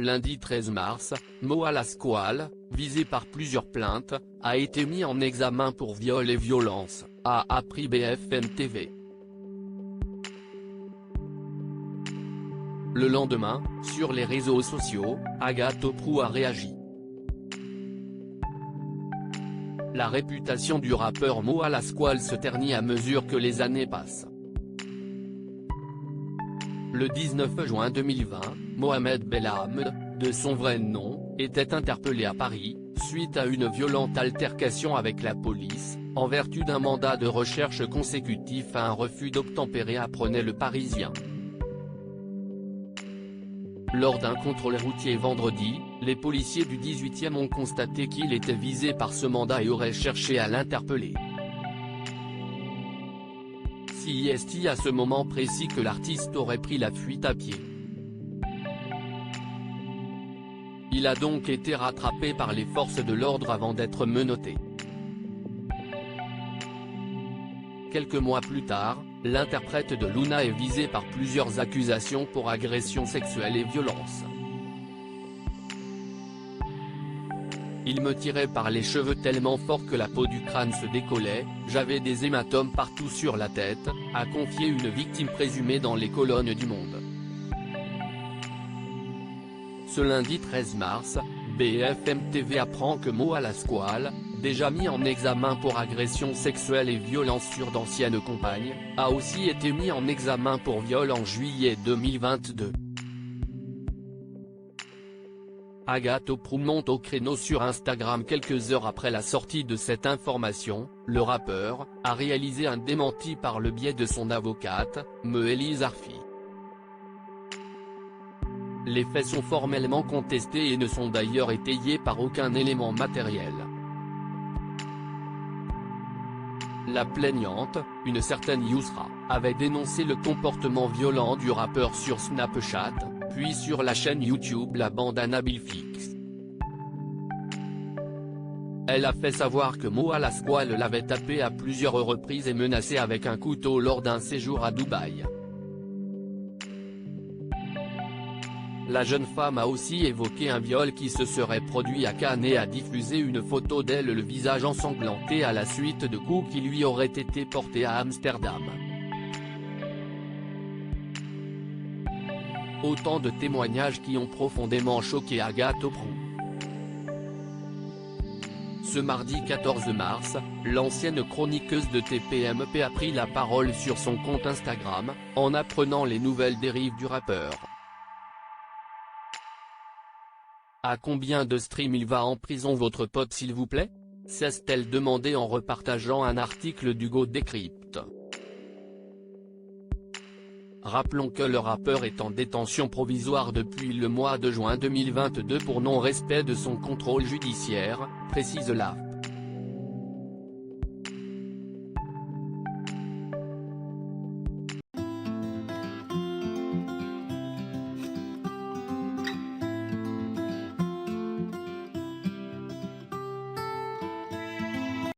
Lundi 13 mars, Moa Lasquale, visé par plusieurs plaintes, a été mis en examen pour viol et violence, a appris BFM TV. Le lendemain, sur les réseaux sociaux, Agathe Oprou a réagi. La réputation du rappeur Moa Lasquale se ternit à mesure que les années passent. Le 19 juin 2020, Mohamed Belhamd, de son vrai nom, était interpellé à Paris, suite à une violente altercation avec la police, en vertu d'un mandat de recherche consécutif à un refus d'obtempérer, apprenait Le Parisien. Lors d'un contrôle routier vendredi, les policiers du 18e ont constaté qu'il était visé par ce mandat et auraient cherché à l'interpeller. C'est à ce moment précis que l'artiste aurait pris la fuite à pied. Il a donc été rattrapé par les forces de l'ordre avant d'être menotté. Quelques mois plus tard, l'interprète de Luna est visé par plusieurs accusations pour agression sexuelle et violence. Il me tirait par les cheveux tellement fort que la peau du crâne se décollait, j'avais des hématomes partout sur la tête, a confié une victime présumée dans les colonnes du Monde. Ce lundi 13 mars, BFM TV apprend que Moa Lasquale, déjà mis en examen pour agression sexuelle et violence sur d'anciennes compagnes, a aussi été mis en examen pour viol en juillet 2022. Agathe Oprou monte au créneau sur Instagram quelques heures après la sortie de cette information. Le rappeur a réalisé un démenti par le biais de son avocate, Meélise Arfi. Les faits sont formellement contestés et ne sont d'ailleurs étayés par aucun élément matériel. La plaignante, une certaine Yousra, avait dénoncé le comportement violent du rappeur sur Snapchat, puis sur la chaîne YouTube La Bandana Billfix. Elle a fait savoir que Moa Lasquale l'avait tapé à plusieurs reprises et menacé avec un couteau lors d'un séjour à Dubaï. La jeune femme a aussi évoqué un viol qui se serait produit à Cannes et a diffusé une photo d'elle le visage ensanglanté à la suite de coups qui lui auraient été portés à Amsterdam. Autant de témoignages qui ont profondément choqué Agathe Oprou. Ce mardi 14 mars, l'ancienne chroniqueuse de TPMP a pris la parole sur son compte Instagram, en apprenant les nouvelles dérives du rappeur. À combien de streams il va en prison votre pote s'il vous plaît? S'est-elle demandé en repartageant un article d'Hugo Décrypte. Rappelons que le rappeur est en détention provisoire depuis le mois de juin 2022 pour non-respect de son contrôle judiciaire, précise la